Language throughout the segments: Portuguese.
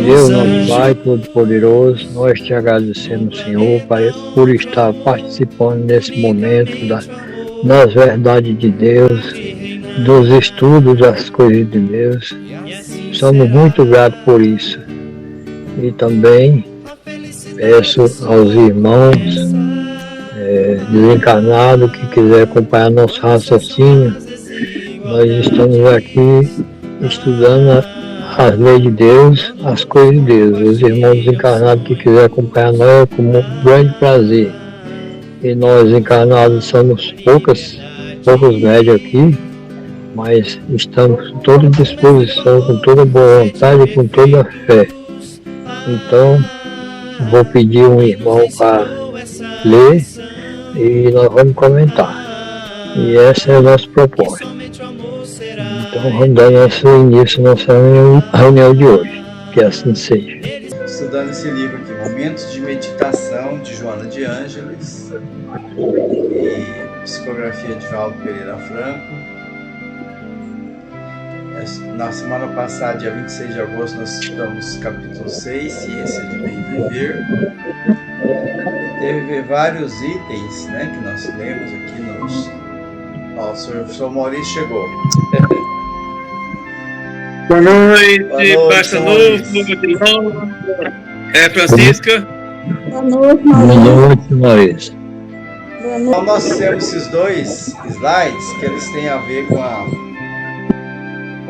Deus, nosso Pai Todo-Poderoso, nós te agradecemos, Senhor, Pai, por estar participando nesse momento das verdades de Deus, dos estudos das coisas de Deus. Somos muito gratos por isso. E também peço aos irmãos desencarnados que quiserem acompanhar nosso raciocínio. Nós estamos aqui estudando as leis de Deus, as coisas de Deus. Os irmãos desencarnados que quiserem acompanhar nós é com um grande prazer. E nós encarnados somos poucos médios aqui, mas estamos com toda disposição, com toda boa vontade e com toda fé. Então, vou pedir um irmão para ler e nós vamos comentar. E essa é a nossa proposta. Então, vamos dar início à nossa reunião de hoje. Que assim seja. Estudando esse livro aqui, Momentos de Meditação, de Joana de Ângeles, e psicografia de Valdo Pereira Franco. Na semana passada, dia 26 de agosto, nós estudamos capítulo 6, Ciência de Bem Viver. E teve vários itens, né, que nós lemos aqui nos... Ó, o senhor Maurício chegou. Boa noite, Baixa Novo, Francisca. Boa noite, Maurício. Então, nós temos esses dois slides que eles têm a ver com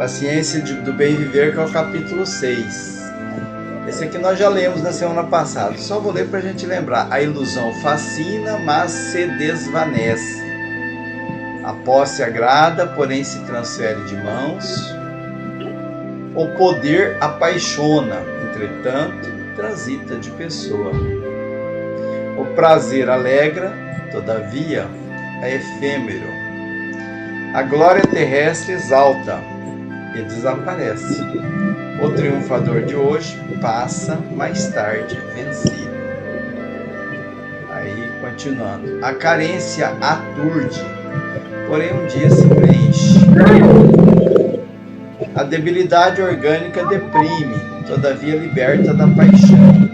a ciência do bem viver, que é o capítulo 6. Esse aqui nós já lemos na semana passada. Só vou ler para a gente lembrar. A ilusão fascina, mas se desvanece. A posse agrada, porém se transfere de mãos. O poder apaixona, entretanto, transita de pessoa. O prazer alegra, todavia, é efêmero. A glória terrestre exalta e desaparece. O triunfador de hoje passa mais tarde vencido. Aí, continuando. A carência aturde, porém um dia se preenche. A debilidade orgânica deprime, todavia liberta da paixão.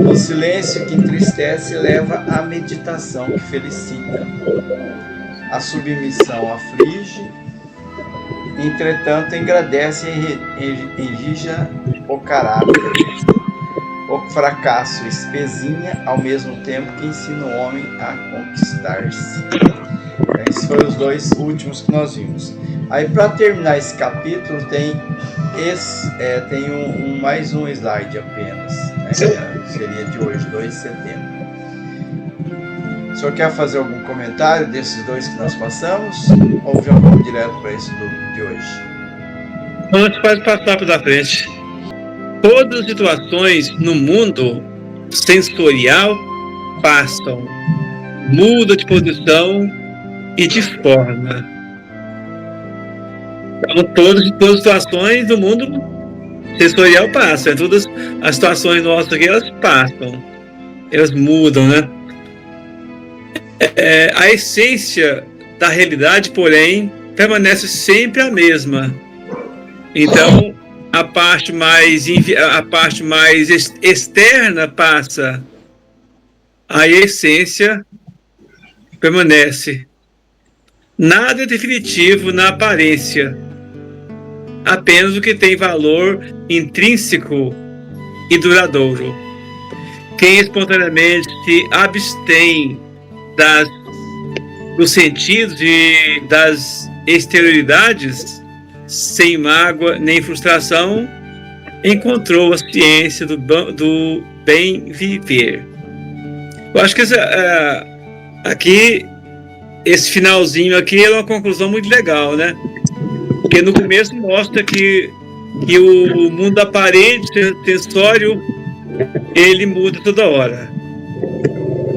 O silêncio que entristece leva à meditação que felicita. A submissão aflige, entretanto engrandece e enrija o caráter. O fracasso espezinha, ao mesmo tempo que ensina o homem a conquistar-se. Esses foram os dois últimos que nós vimos. Aí, para terminar esse capítulo, tem mais um slide apenas, né? Seria de hoje, 2 de setembro. O senhor quer fazer algum comentário desses dois que nós passamos? Ou já vamos direto para esse de hoje? Antes, pode passar para frente. Todas as situações no mundo sensorial passam, mudam de posição e de forma. Então, todas as situações do mundo sensorial passam. Todas as situações nossas aqui, elas passam. Elas mudam, né? A essência da realidade, porém, permanece sempre a mesma. Então, a parte mais externa passa. A essência permanece. Nada é definitivo na aparência. Apenas o que tem valor intrínseco e duradouro. Quem espontaneamente se abstém dos sentidos e das exterioridades, sem mágoa nem frustração, encontrou a ciência do bem viver. Eu acho que esse finalzinho aqui é uma conclusão muito legal, né? Porque no começo mostra que o mundo aparente, sensório, ele muda toda hora.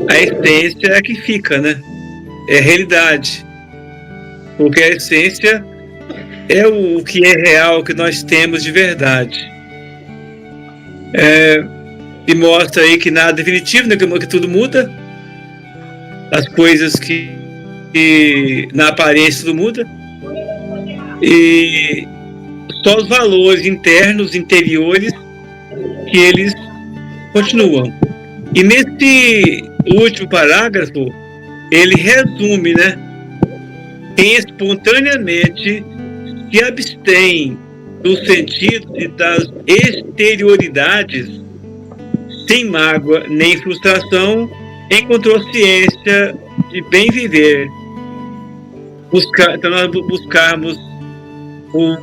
A essência é a que fica, né? É a realidade. Porque a essência é o que é real, o que nós temos de verdade. E mostra aí que nada é definitivo, né? Que tudo muda. As coisas que na aparência tudo muda. E só os valores internos, interiores, que eles continuam. E nesse último parágrafo, ele resume, né? Quem espontaneamente se abstém dos sentidos e das exterioridades, sem mágoa nem frustração, encontrou ciência de bem viver. Então nós buscarmos o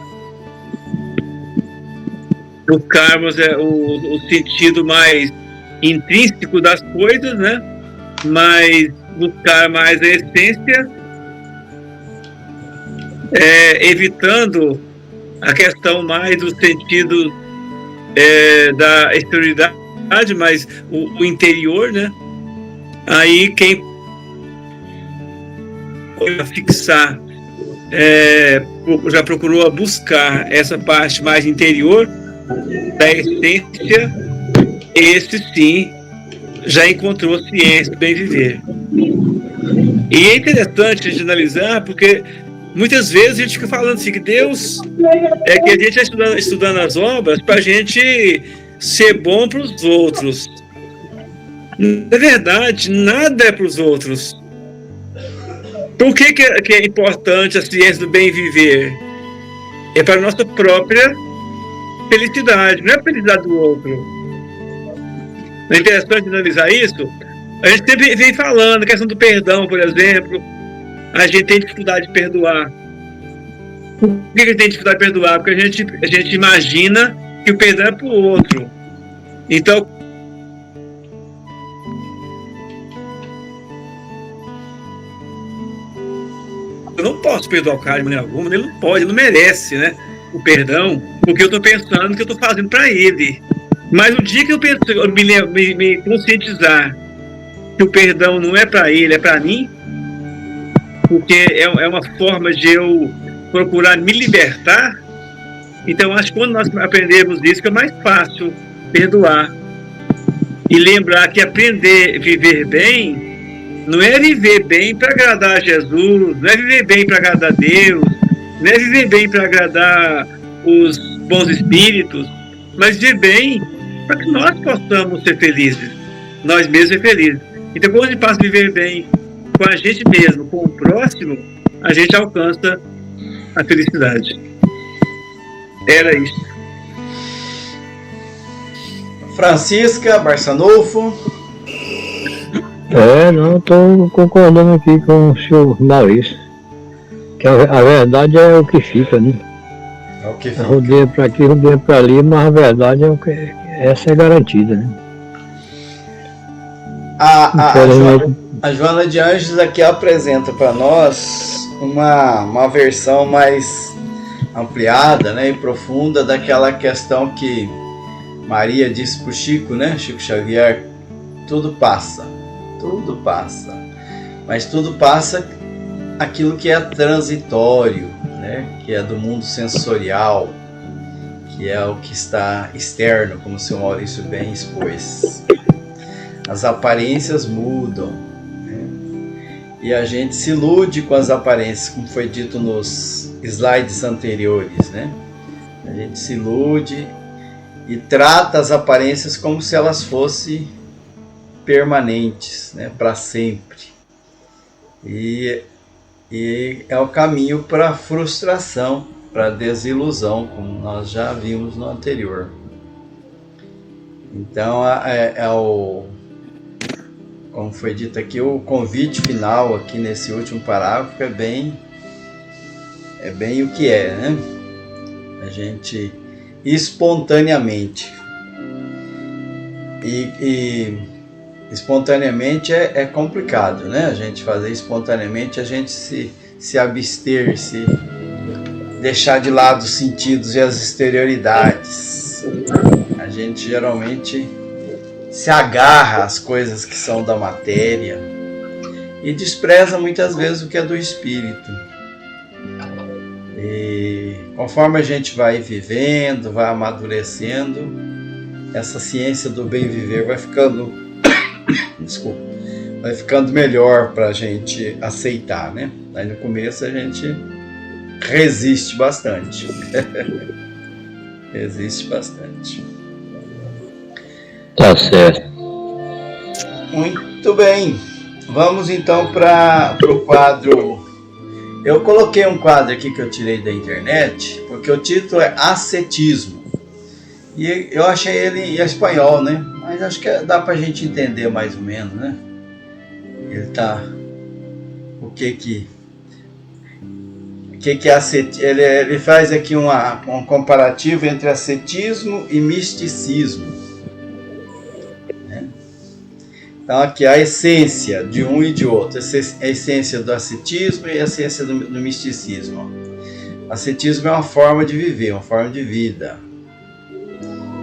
sentido mais intrínseco das coisas, né? Mas buscar mais a essência, evitando a questão mais do sentido da exterioridade, mas o interior, né? Aí quem fixar, já procurou buscar essa parte mais interior da essência, esse sim já encontrou ciência do bem viver. E é interessante a gente analisar, porque muitas vezes a gente fica falando assim, que Deus que a gente está estudando as obras para a gente ser bom para os outros. Na verdade, nada é para os outros. Por que é importante a ciência do bem viver? É para a nossa própria felicidade, não é a felicidade do outro. É interessante analisar isso. A gente sempre vem falando, a questão do perdão, por exemplo. A gente tem dificuldade de perdoar. Por que a gente tem dificuldade de perdoar? Porque a gente imagina que o perdão é para o outro. Então, eu não posso perdoar o cara de maneira alguma, ele não pode, ele não merece, né, o perdão, porque eu estou pensando que eu estou fazendo para ele. Mas o dia que eu me conscientizar que o perdão não é para ele, é para mim, porque é uma forma de eu procurar me libertar, então acho que quando nós aprendemos isso, que é mais fácil perdoar. E lembrar que aprender a viver bem não é viver bem para agradar a Jesus, não é viver bem para agradar a Deus, não é viver bem para agradar os bons espíritos, mas viver bem para que nós possamos ser felizes, nós mesmos ser felizes. Então, quando a gente passa a viver bem com a gente mesmo, com o próximo, a gente alcança a felicidade. Era isso. Francisca Barçanufo. Não, estou concordando aqui com o senhor Maurício. Que a verdade é o que fica, né? É o que fica. Rodeia para aqui, rodeia para ali, mas a verdade é o que. Essa é garantida, né? A Joana de Anjos aqui apresenta para nós uma versão mais ampliada, né, e profunda daquela questão que Maria disse para o Chico, né, Chico Xavier: tudo passa, mas tudo passa aquilo que é transitório, né, que é do mundo sensorial, que é o que está externo, como o senhor Maurício bem expôs. As aparências mudam, né? E a gente se ilude com as aparências, como foi dito nos slides anteriores, né? A gente se ilude e trata as aparências como se elas fossem permanentes, né? Para sempre. E é o caminho para a frustração, para a desilusão, como nós já vimos no anterior. Então, como foi dito aqui, o convite final aqui nesse último parágrafo é bem o que é, né? A gente espontaneamente. E espontaneamente é complicado, né? A gente fazer espontaneamente, a gente se abster, se deixar de lado os sentidos e as exterioridades. A gente geralmente se agarra às coisas que são da matéria e despreza muitas vezes o que é do espírito. E conforme a gente vai vivendo, vai amadurecendo, essa ciência do bem viver vai ficando vai ficando melhor para a gente aceitar, né? Aí no começo a gente resiste bastante. Existe bastante. Tá certo. Muito bem. Vamos então para o quadro. Eu coloquei um quadro aqui que eu tirei da internet, porque o título é Ascetismo. E eu achei ele em espanhol, né? Mas acho que dá pra gente entender mais ou menos, né? Ele tá... O que é ascetismo? Ele faz aqui um comparativo entre ascetismo e misticismo. Né? Então aqui a essência de um e de outro. A essência do ascetismo e a essência do misticismo. Ascetismo é uma forma de viver, uma forma de vida.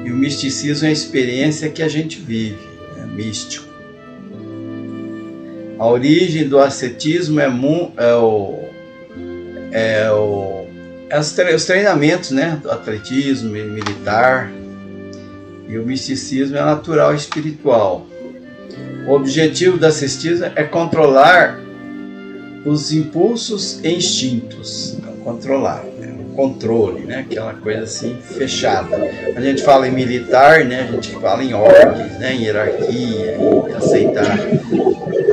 E o misticismo é a experiência que a gente vive, é místico. A origem do ascetismo os treinamentos, né, do atletismo militar, e o misticismo é natural e espiritual. O objetivo do ascetismo é controlar os impulsos e instintos, controlar. Controle, né? Aquela coisa assim fechada. A gente fala em militar, né? A gente fala em ordens, né? Em hierarquia, em aceitar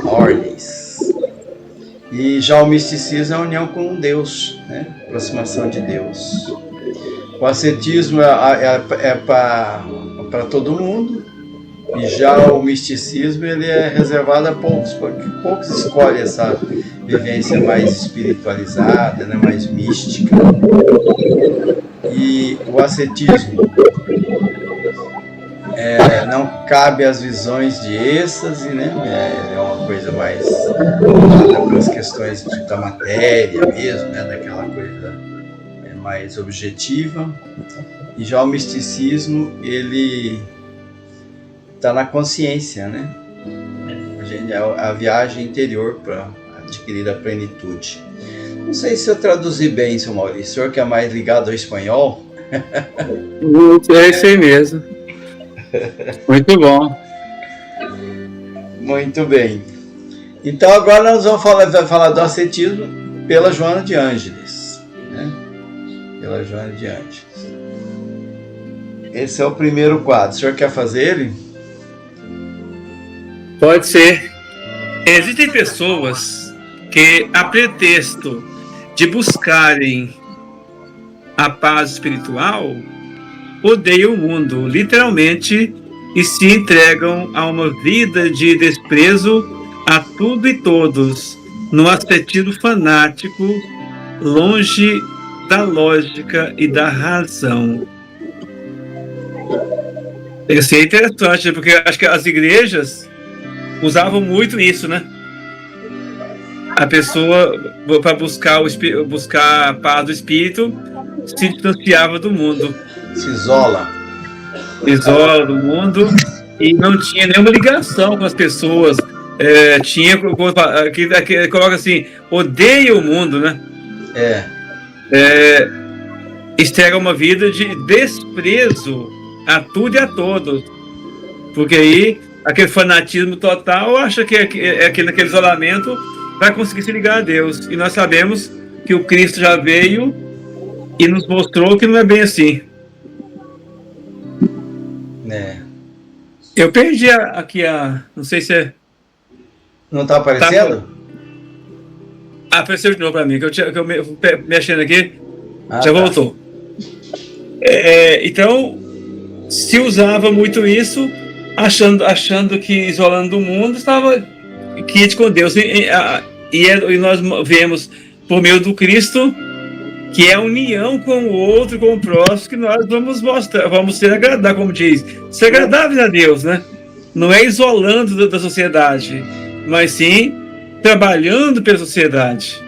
ordens. E já o misticismo é a união com Deus, né? Aproximação de Deus. O ascetismo é para todo mundo, e já o misticismo ele é reservado a poucos, porque poucos escolhem essa vivência mais espiritualizada, né, mais mística. E o ascetismo não cabe às visões de êxtase, né? É uma coisa mais voltada para as questões da matéria mesmo, né? Daquela coisa mais objetiva. E já o misticismo, ele está na consciência, né? A viagem interior para adquirir a plenitude. Não sei se eu traduzi bem, seu Maurício. O senhor que é mais ligado ao espanhol? É isso aí mesmo. Muito bom. Muito bem. Então agora nós vamos falar do ascetismo pela Joana de Ângeles. Né? Pela Joana de Ângeles. Esse é o primeiro quadro. O senhor quer fazer ele? Pode ser. Existem pessoas que, a pretexto de buscarem a paz espiritual, odeiam o mundo, literalmente, e se entregam a uma vida de desprezo a tudo e todos, num ascetismo fanático, longe da lógica e da razão. Isso é interessante, porque acho que as igrejas usavam muito isso, né? A pessoa, para buscar a paz do espírito, se distanciava do mundo. Se isola do mundo e não tinha nenhuma ligação com as pessoas. Coloca assim, odeia o mundo, né? Estrega uma vida de desprezo a tudo e a todos. Porque aí, aquele fanatismo total acha que naquele isolamento vai conseguir se ligar a Deus. E nós sabemos que o Cristo já veio e nos mostrou que não é bem assim. Eu perdi aqui não sei se é... Não está aparecendo? Apareceu de novo para mim, que eu mexendo aqui, já tá. voltou. Então, se usava muito isso, achando que isolando o mundo estava quente com Deus. E nós vemos, por meio do Cristo, que é a união com o outro, com o próximo, que nós vamos ser agradar, como diz, ser agradáveis a Deus, né? Não é isolando da sociedade, mas sim trabalhando pela sociedade.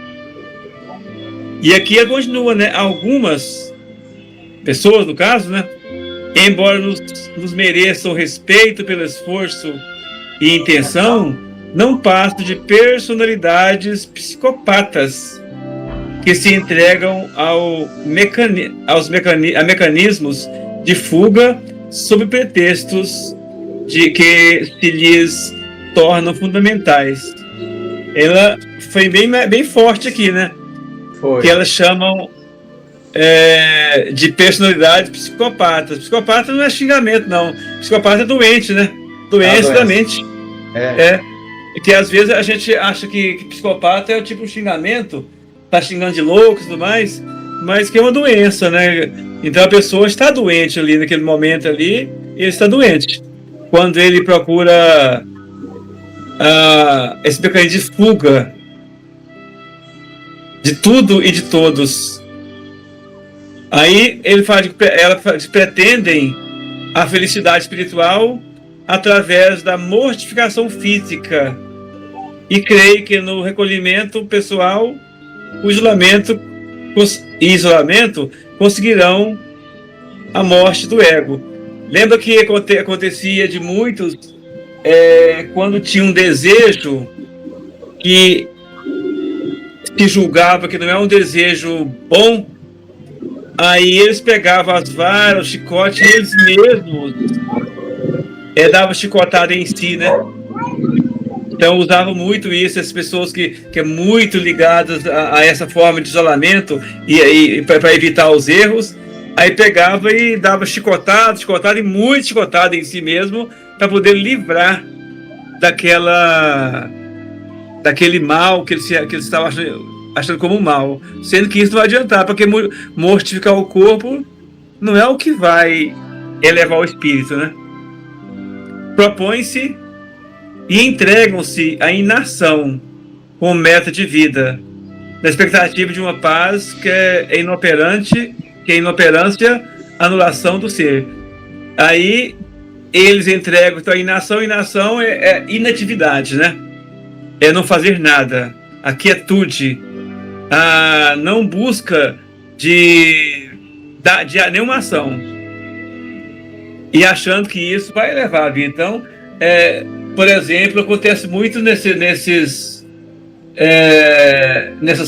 E aqui continua, né? Algumas pessoas, no caso, né? Embora nos mereçam respeito pelo esforço e intenção, não passam de personalidades psicopatas que se entregam a mecanismos de fuga sob pretextos de que se lhes tornam fundamentais. Ela foi bem forte aqui, né? Foi. Que elas chamam de personalidade psicopata. Psicopata não é xingamento, não. Psicopata é doente, né? Doença da mente. Que às vezes a gente acha que psicopata é o tipo de xingamento, tá xingando de louco e tudo mais, mas que é uma doença, né? Então a pessoa está doente ali naquele momento ali, ele está doente. Quando ele procura esse mecanismo de fuga de tudo e de todos. Aí elas pretendem a felicidade espiritual através da mortificação física e creem que no recolhimento pessoal, o isolamento conseguirão a morte do ego. Lembra que acontecia de muitos quando tinha um desejo que se julgava que não é um desejo bom, aí eles pegavam as varas, o chicote, e eles mesmos davam chicotada em si, né? Então usavam muito isso, as pessoas que é muito ligadas a essa forma de isolamento e para evitar os erros, aí pegava e dava chicotada e muito chicotada em si mesmo para poder livrar daquele mal que eles estavam achando como mal, sendo que isso não vai adiantar, porque mortificar o corpo não é o que vai elevar o espírito, né? Propõem-se e entregam-se à inação como meta de vida, na expectativa de uma paz que é inoperância, anulação do ser. Aí eles entregam, então a inação é inatividade, né? É não fazer nada, a quietude, a não busca de nenhuma ação, e achando que isso vai levar a vida. Então, por exemplo, acontece muito nessas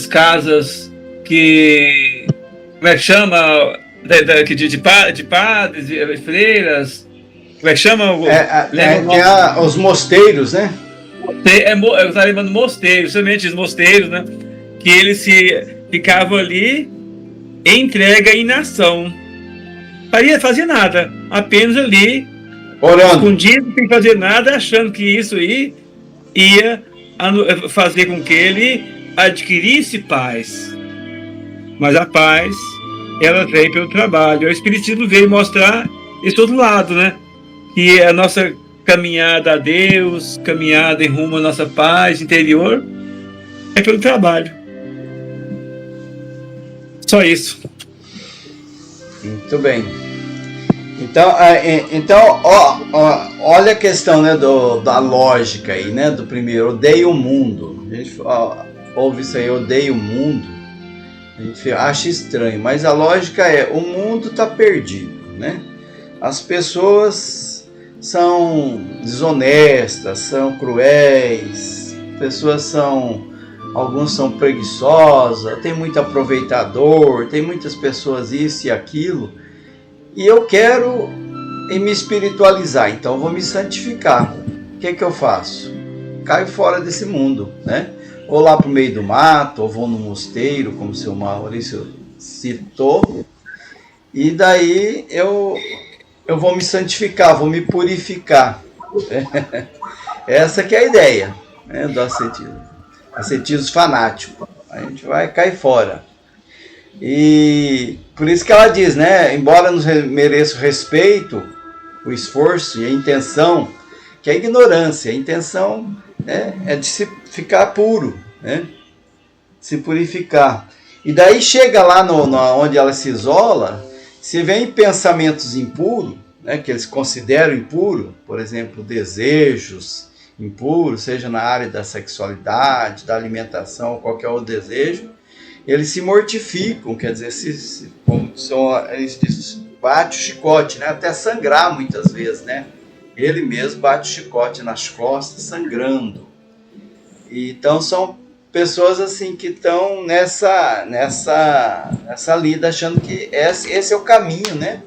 casas que, como é que chama, de padres, de freiras, como é que chama? Os mosteiros, né? Eu estava lembrando mosteiros, justamente os mosteiros, né? Que eles ficavam ali entregue à inação. Fazia nada, apenas ali, orando, escondido, sem fazer nada, achando que isso aí ia fazer com que ele adquirisse paz. Mas a paz, ela veio pelo trabalho. O Espiritismo veio mostrar esse outro lado, né? Que a nossa caminhada a Deus, caminhada em rumo à nossa paz interior, é pelo trabalho. Só isso. Muito bem. Então olha a questão, né, da lógica aí, né, do primeiro, odeio o mundo. A gente ouve isso aí, odeio o mundo. A gente acha estranho, mas a lógica o mundo está perdido, né? As pessoas são desonestas, são cruéis, alguns são preguiçosos, tem muito aproveitador, tem muitas pessoas isso e aquilo, e eu quero me espiritualizar, então eu vou me santificar. O que eu faço? Caio fora desse mundo, né? Ou lá para o meio do mato, ou vou no mosteiro, como o seu Maurício citou, e daí eu vou me santificar, vou me purificar. Essa que é a ideia, né, do ascetismo. Ascetismo fanático. A gente vai cair fora. E por isso que ela diz, né? Embora nos mereça o respeito, o esforço e a intenção, que é a ignorância. A intenção é de se ficar puro, né? Se purificar. E daí chega lá onde ela se isola, se vem pensamentos impuros, né, que eles consideram impuro, por exemplo, desejos impuros, seja na área da sexualidade, da alimentação, qualquer outro desejo, eles se mortificam, quer dizer, eles bate o chicote, né, até sangrar muitas vezes, né? Ele mesmo bate o chicote nas costas, sangrando. Então são pessoas assim que estão nessa lida, achando que esse é o caminho, né,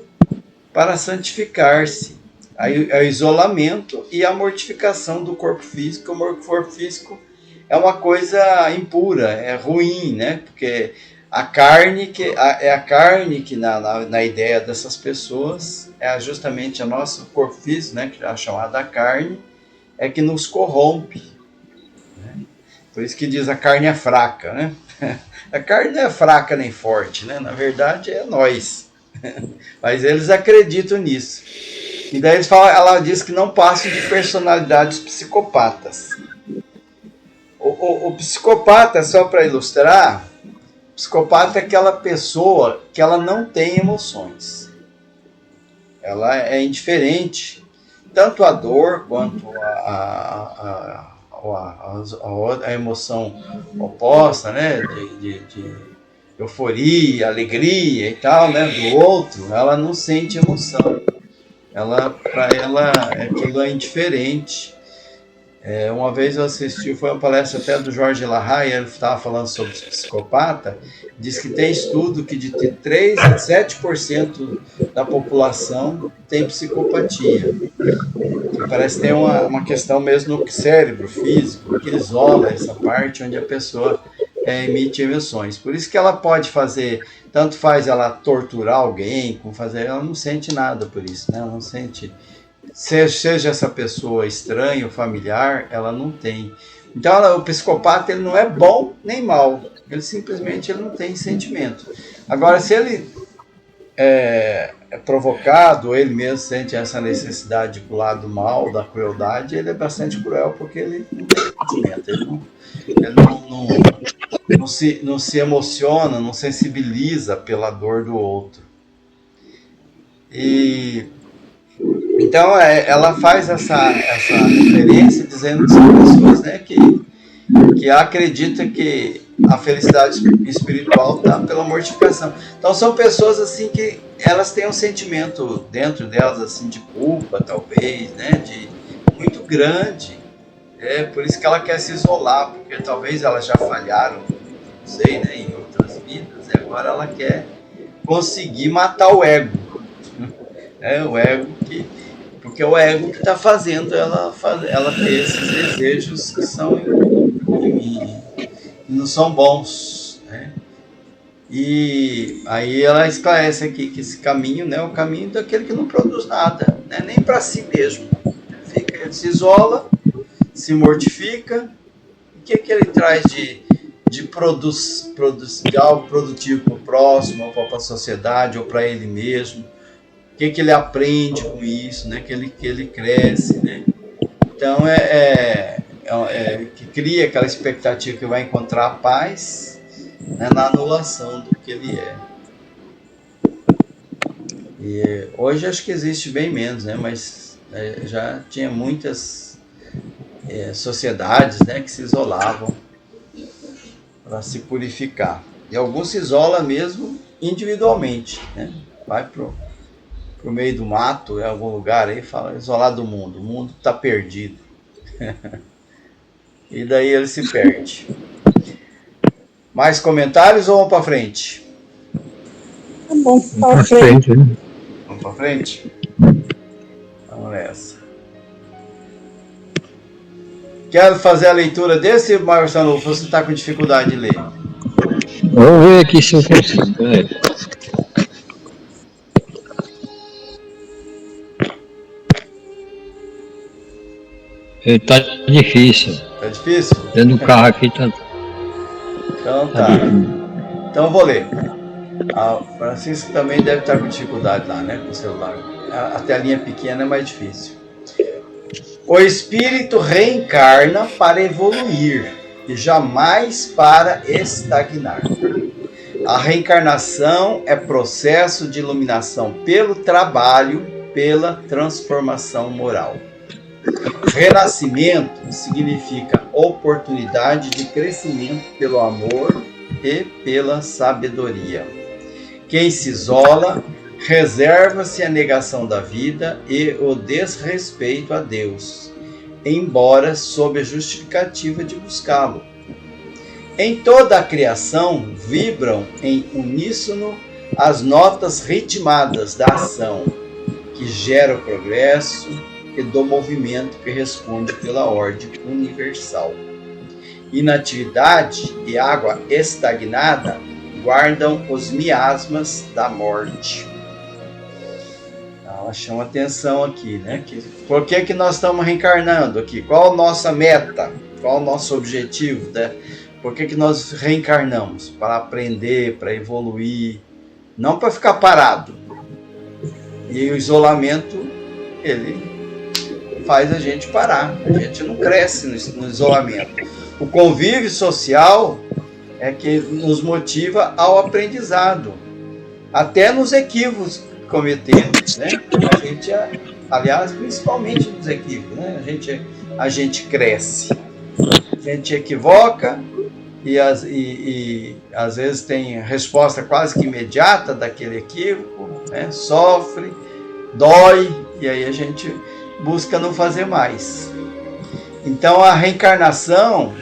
para santificar-se. O isolamento e a mortificação do corpo físico. O corpo físico é uma coisa impura, é ruim, né? Porque A carne que na ideia dessas pessoas é justamente a nossa corpo físico, né, que é chamada carne, é que nos corrompe. Né? Por isso que diz a carne é fraca, né? A carne não é fraca nem forte, né? Na verdade é nós. Mas eles acreditam nisso. E daí ela diz que não passam de personalidades psicopatas. O psicopata, só para ilustrar, o psicopata é aquela pessoa que ela não tem emoções. Ela é indiferente, tanto a dor quanto a emoção oposta, né? De euforia, alegria e tal, né? Do outro, ela não sente emoção. Para ela, aquilo é indiferente. Uma vez eu assisti, foi uma palestra até do Jorge Larraia, ele estava falando sobre psicopata, diz que tem estudo que de 3 a 7% da população tem psicopatia. Que parece ter uma questão mesmo no cérebro físico, que isola essa parte onde a pessoa emite emoções. Por isso que ela pode fazer, tanto faz ela torturar alguém, como fazer, ela não sente nada por isso, né? Ela não sente... Seja essa pessoa estranha ou familiar, ela não tem. Então, o psicopata ele não é bom nem mal. Ele simplesmente não tem sentimento. Agora, se ele é provocado, ou ele mesmo sente essa necessidade de ir para o lado mal, da crueldade, ele é bastante cruel porque ele não tem sentimento. Ele não se emociona, não sensibiliza pela dor do outro. Então, ela faz essa referência dizendo que são pessoas, né, que acreditam que a felicidade espiritual está pela mortificação. Então, são pessoas assim que elas têm um sentimento dentro delas assim de culpa, talvez, né, muito grande. Por isso que ela quer se isolar, porque talvez elas já falharam, não sei, né, em outras vidas, e agora ela quer conseguir matar o ego. O ego porque é o ego que está fazendo ela ter esses desejos que não são bons, né? E aí ela esclarece aqui que esse caminho, né, é o caminho daquele que não produz nada, né, nem para si mesmo. Ele se isola, se mortifica. O que ele traz de algo produtivo para o próximo, ou para a sociedade, ou para ele mesmo? O que ele aprende com isso, né? Que ele cresce, né? Então, que cria aquela expectativa que vai encontrar a paz, né, na anulação do que ele é. E hoje acho que existe bem menos, né? Mas já tinha muitas sociedades, né, que se isolavam para se purificar. E alguns se isolam mesmo individualmente, né? Vai pro meio do mato, em algum lugar aí, fala isolado do mundo, o mundo está perdido. E daí ele se perde. Mais comentários ou vamos para frente? Tá bom, para frente. Né? Vamos para frente? Vamos nessa. Quero fazer a leitura desse, Marcelo, você está com dificuldade de ler? Vamos ver aqui se eu consigo. Tá difícil. Tá difícil? Dentro do carro aqui tá. Então tá. Então eu vou ler. A Francisco também deve estar com dificuldade lá, né? Com o celular. A telinha pequena é mais difícil. O espírito reencarna para evoluir e jamais para estagnar. A reencarnação é processo de iluminação pelo trabalho, pela transformação moral. Renascimento significa oportunidade de crescimento pelo amor e pela sabedoria. Quem se isola reserva-se a negação da vida e o desrespeito a Deus, embora sob a justificativa de buscá-lo. Em toda a criação vibram em uníssono as notas ritmadas da ação, que gera o progresso, e do movimento que responde pela ordem universal. Inatividade e água estagnada guardam os miasmas da morte. Ela chama atenção aqui, né? Por que nós estamos reencarnando aqui? Qual a nossa meta? Qual o nosso objetivo, né? Por que nós reencarnamos? Para aprender, para evoluir, não para ficar parado. E o isolamento, ele faz a gente parar. A gente não cresce no isolamento. O convívio social é que nos motiva ao aprendizado, até nos equívocos que cometemos, né? A gente, aliás, principalmente nos equívocos, né? A gente cresce, a gente equivoca e às vezes tem resposta quase que imediata daquele equívoco, né? Sofre, dói, e aí a gente busca não fazer mais. Então a reencarnação,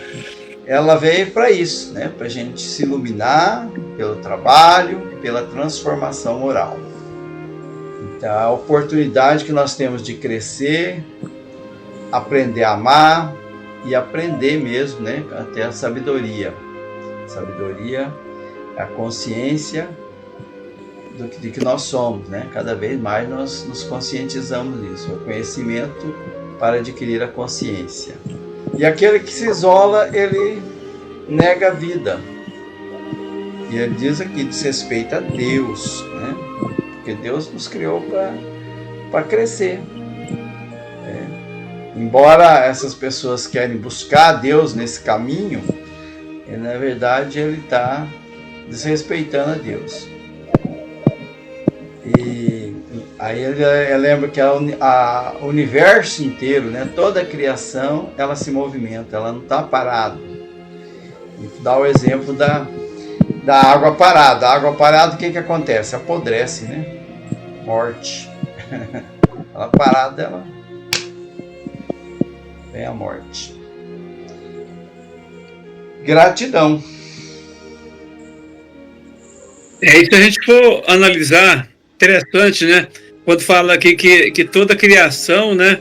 ela veio para isso, né? Para a gente se iluminar pelo trabalho, pela transformação moral. Então, a oportunidade que nós temos de crescer, aprender a amar e aprender mesmo, né? Até a sabedoria. Sabedoria é a consciência de que nós somos, né? Cada vez mais nós nos conscientizamos disso. O conhecimento para adquirir a consciência. E aquele que se isola, ele nega a vida. E ele diz aqui, desrespeita a Deus, né? Porque Deus nos criou para crescer. Embora essas pessoas querem buscar Deus nesse caminho, na verdade ele está desrespeitando a Deus. E aí ele lembra que o universo inteiro, né, toda a criação, ela se movimenta, ela não está parada. Dá o exemplo da água parada. A água parada, o que acontece? Apodrece, né? Morte. Ela parada, ela vem a morte. Gratidão. E se a gente for analisar, interessante, né? Quando fala aqui que toda criação, né?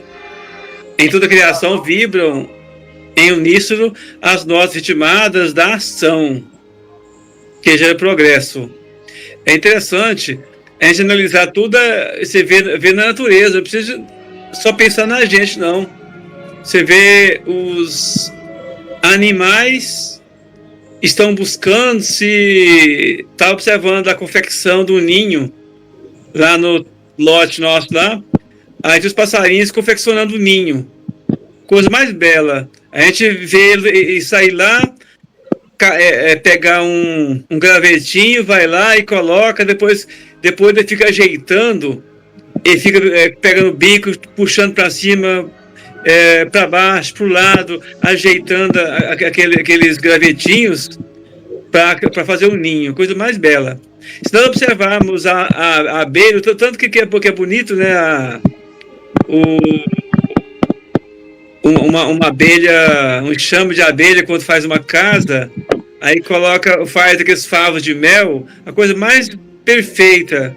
Em toda criação vibram em uníssono as notas ritmadas da ação, que gera progresso. É interessante a gente analisar tudo, você vê na natureza, não precisa só pensar na gente, não. Você vê os animais estão buscando se... Está observando a confecção do ninho lá no lote nosso lá, aí tem os passarinhos confeccionando o ninho. Coisa mais bela. A gente vê ele sair lá, pegar um gravetinho, vai lá e coloca, depois ele fica ajeitando, ele fica pegando o bico, puxando para cima, para baixo, para o lado, ajeitando aqueles gravetinhos para fazer um ninho, coisa mais bela. Se nós observarmos a abelha, tanto que é bonito, né? Uma abelha, um enxame de abelha, quando faz uma casa, aí faz aqueles favos de mel, a coisa mais perfeita.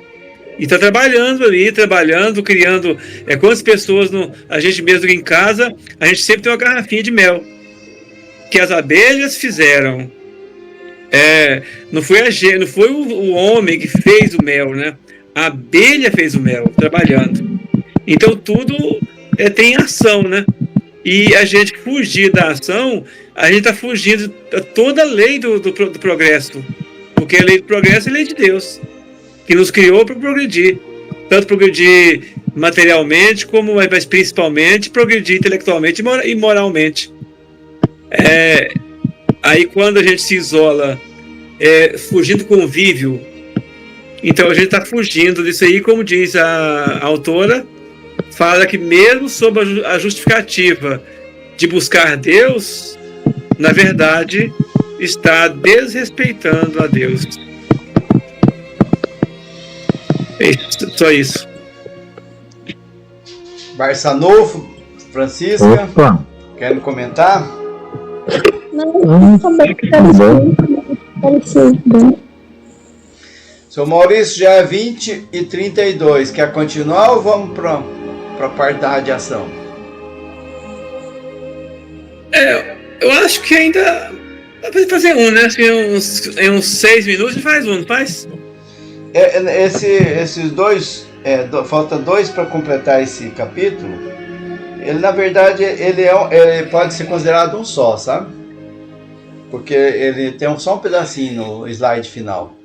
E está trabalhando ali, criando. Quantas pessoas, a gente mesmo em casa, a gente sempre tem uma garrafinha de mel que as abelhas fizeram. Não foi o homem que fez o mel, né? A abelha fez o mel, trabalhando. Então tudo tem ação, né? E a gente fugir da ação, a gente está fugindo de toda a lei do progresso. Porque a lei do progresso é a lei de Deus, que nos criou para progredir. Tanto progredir materialmente, mas principalmente progredir intelectualmente e moralmente. Aí quando a gente se isola, fugindo do convívio, então a gente está fugindo disso aí, como diz a autora, fala que mesmo sob a justificativa de buscar Deus, na verdade, está desrespeitando a Deus. Só isso. Barçanufo, Francisca, Opa. querem comentar? Não, também parecido. Seu Maurício, já é 20h32. Quer continuar ou vamos para a parte da radiação? Eu acho que ainda Dá pra fazer um, né? Assim, em uns 6 minutos a gente faz um, não faz? Esses dois, falta 2 para completar esse capítulo. Ele, na verdade, ele pode ser considerado um só, sabe? Porque ele tem só um pedacinho no slide final.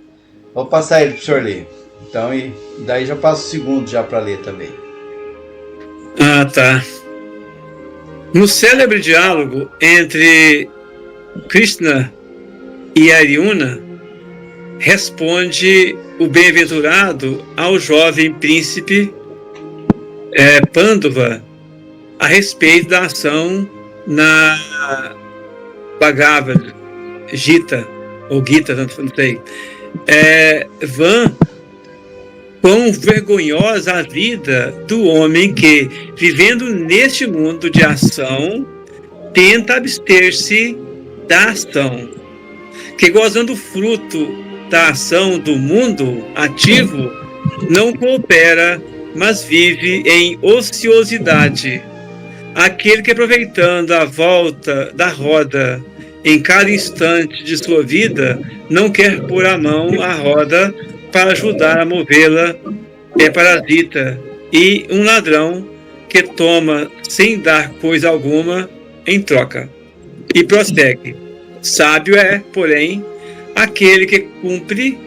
Vou passar ele para o senhor ler. Então, e daí já passo o segundo já para ler também. Ah, tá. No célebre diálogo entre Krishna e Arjuna, responde o bem-aventurado ao jovem príncipe Pandava a respeito da ação na Bhagavad Gita, ou Gita, não sei. Quão vergonhosa a vida do homem que, vivendo neste mundo de ação, tenta abster-se da ação, que gozando o fruto da ação do mundo ativo, não coopera, mas vive em ociosidade. Aquele que, aproveitando a volta da roda em cada instante de sua vida, não quer pôr a mão à roda para ajudar a movê-la, é parasita e um ladrão que toma sem dar coisa alguma em troca. E prossegue. Sábio é, porém, aquele que cumpre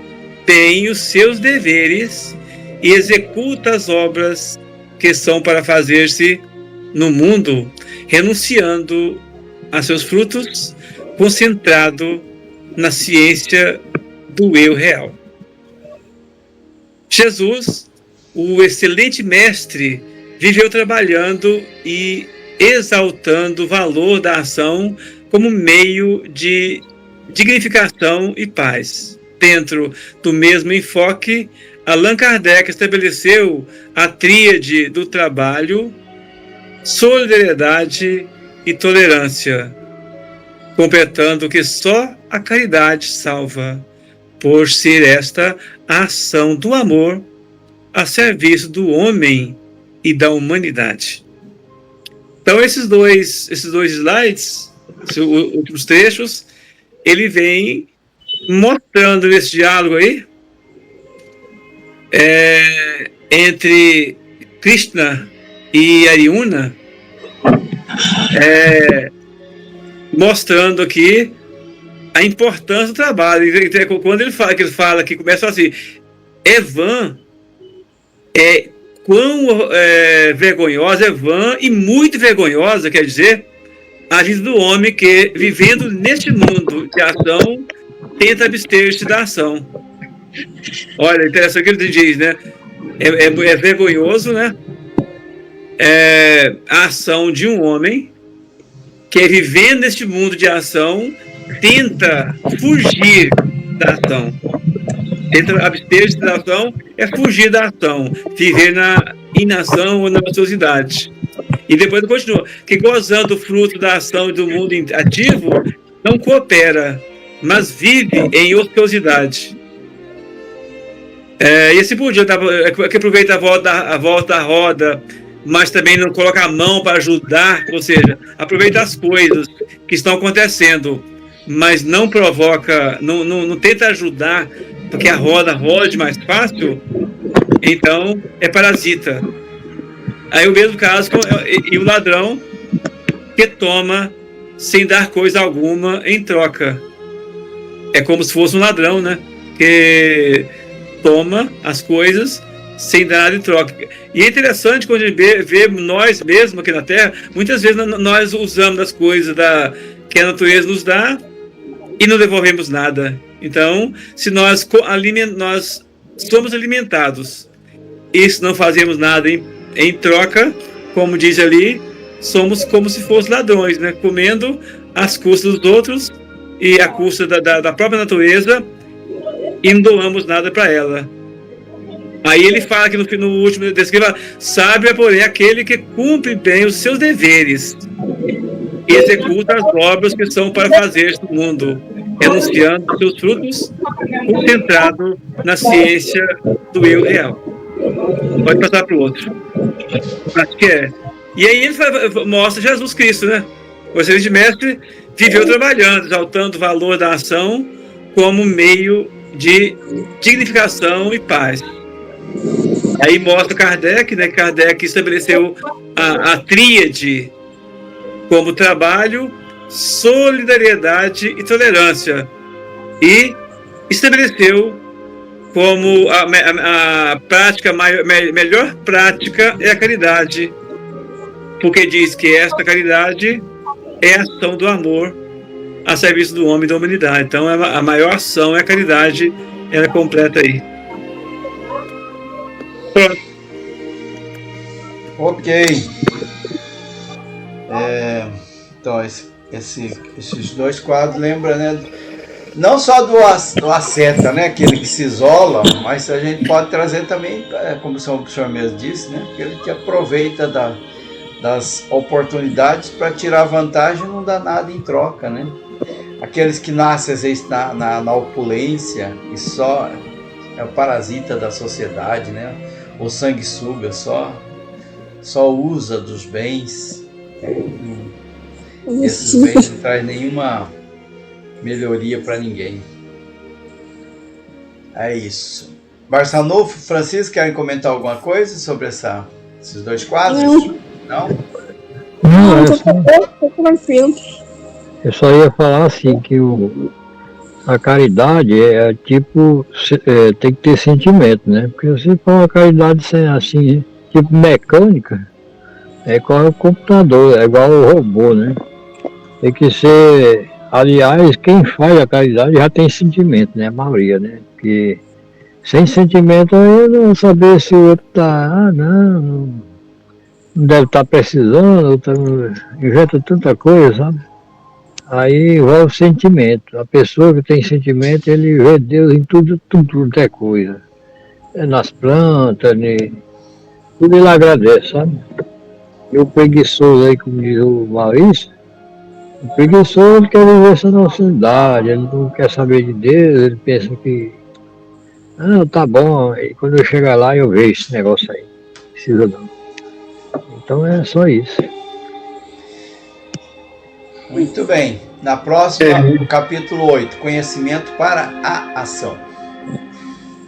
bem os seus deveres e executa as obras que são para fazer-se no mundo, renunciando a seus frutos, concentrado na ciência do eu real. Jesus, o excelente mestre, viveu trabalhando e exaltando o valor da ação como meio de dignificação e paz. Dentro do mesmo enfoque, Allan Kardec estabeleceu a tríade do trabalho, solidariedade e tolerância, completando que só a caridade salva, por ser esta a ação do amor a serviço do homem e da humanidade. Então, esses dois slides, os últimos trechos, ele vem mostrando esse diálogo aí entre Krishna e Arjuna, mostrando aqui a importância do trabalho. Quando ele fala que começa assim, vã, quão vergonhosa, vã e muito vergonhosa, quer dizer, a vida do homem que, vivendo neste mundo de ação, tenta abster-se da ação. Olha, interessante o que ele diz, né? É vergonhoso, né? A ação de um homem que, vivendo neste mundo de ação, tenta fugir da ação. Tenta abster-se da ação é fugir da ação, viver na inação ou na ociosidade. E depois ele continua, que gozando o fruto da ação do mundo ativo, não coopera, mas vive em ociosidade. E assim por diante, que aproveita a volta da roda, mas também não coloca a mão para ajudar, ou seja, aproveita as coisas que estão acontecendo, mas não provoca, não tenta ajudar, porque a roda rode mais fácil, então é parasita. Aí o mesmo caso, e o ladrão que toma sem dar coisa alguma em troca. É como se fosse um ladrão, né? Que toma as coisas sem dar nada em troca. E é interessante quando a gente vê nós mesmos aqui na Terra, muitas vezes nós usamos as coisas que a natureza nos dá e não devolvemos nada. Então, se nós somos alimentados e se não fazemos nada em troca, como diz ali, somos como se fossem ladrões, né? Comendo às custas dos outros e à custa da própria natureza e não doamos nada para ela. Aí ele fala que no último descreve, sábio é, porém, aquele que cumpre bem os seus deveres e executa as obras que são para fazer no mundo, renunciando os seus frutos, concentrado na ciência do eu real. Pode passar para o outro. Acho que é. E aí ele mostra Jesus Cristo, né? O excelente mestre viveu trabalhando, exaltando o valor da ação como meio de dignificação e paz. Aí mostra Kardec, né? Kardec estabeleceu a tríade como trabalho, solidariedade e tolerância. E estabeleceu como a prática, melhor prática é a caridade, porque diz que esta caridade é a ação do amor a serviço do homem e da humanidade. Então, a maior ação é a caridade, ela completa aí. Pronto. Ok. Então, esses dois quadros lembram, né? Não só do asceta, né? Aquele que se isola, mas a gente pode trazer também, como o senhor mesmo disse, né? Aquele que aproveita das oportunidades para tirar vantagem e não dá nada em troca, né? Aqueles que nascem, às vezes, na opulência e só é o parasita da sociedade, né? O sanguessuga, só usa dos bens. Esses bens não trazem nenhuma melhoria para ninguém. É isso. Barçanufo, Francisco, querem comentar alguma coisa sobre esses dois quadros? Não? Não, Tô tranquilo. eu só ia falar assim que a caridade tem que ter sentimento, né? Porque se for uma caridade assim, tipo mecânica, é igual o computador, é igual o robô, né? Tem que ser, aliás, quem faz a caridade já tem sentimento, né? A maioria, né? Porque sem sentimento eu não vou saber se o outro tá, não deve estar precisando, inventa tanta coisa, sabe? Aí vai o sentimento. A pessoa que tem sentimento, ele vê Deus em tudo é coisa. É nas plantas, tudo ele agradece, sabe? E o preguiçoso aí, como diz o Maurício, o preguiçoso ele quer viver essa nocidade, ele não quer saber de Deus, ele pensa que, tá bom, e quando eu chegar lá eu vejo esse negócio aí. Não precisa não. Então é só isso. Muito bem. Na próxima, o capítulo 8, conhecimento para a ação.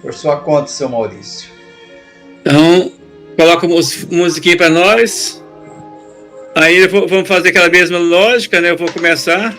Por sua conta, seu Maurício. Então, coloca musiquinha para nós. Aí vamos fazer aquela mesma lógica, né? Eu vou começar.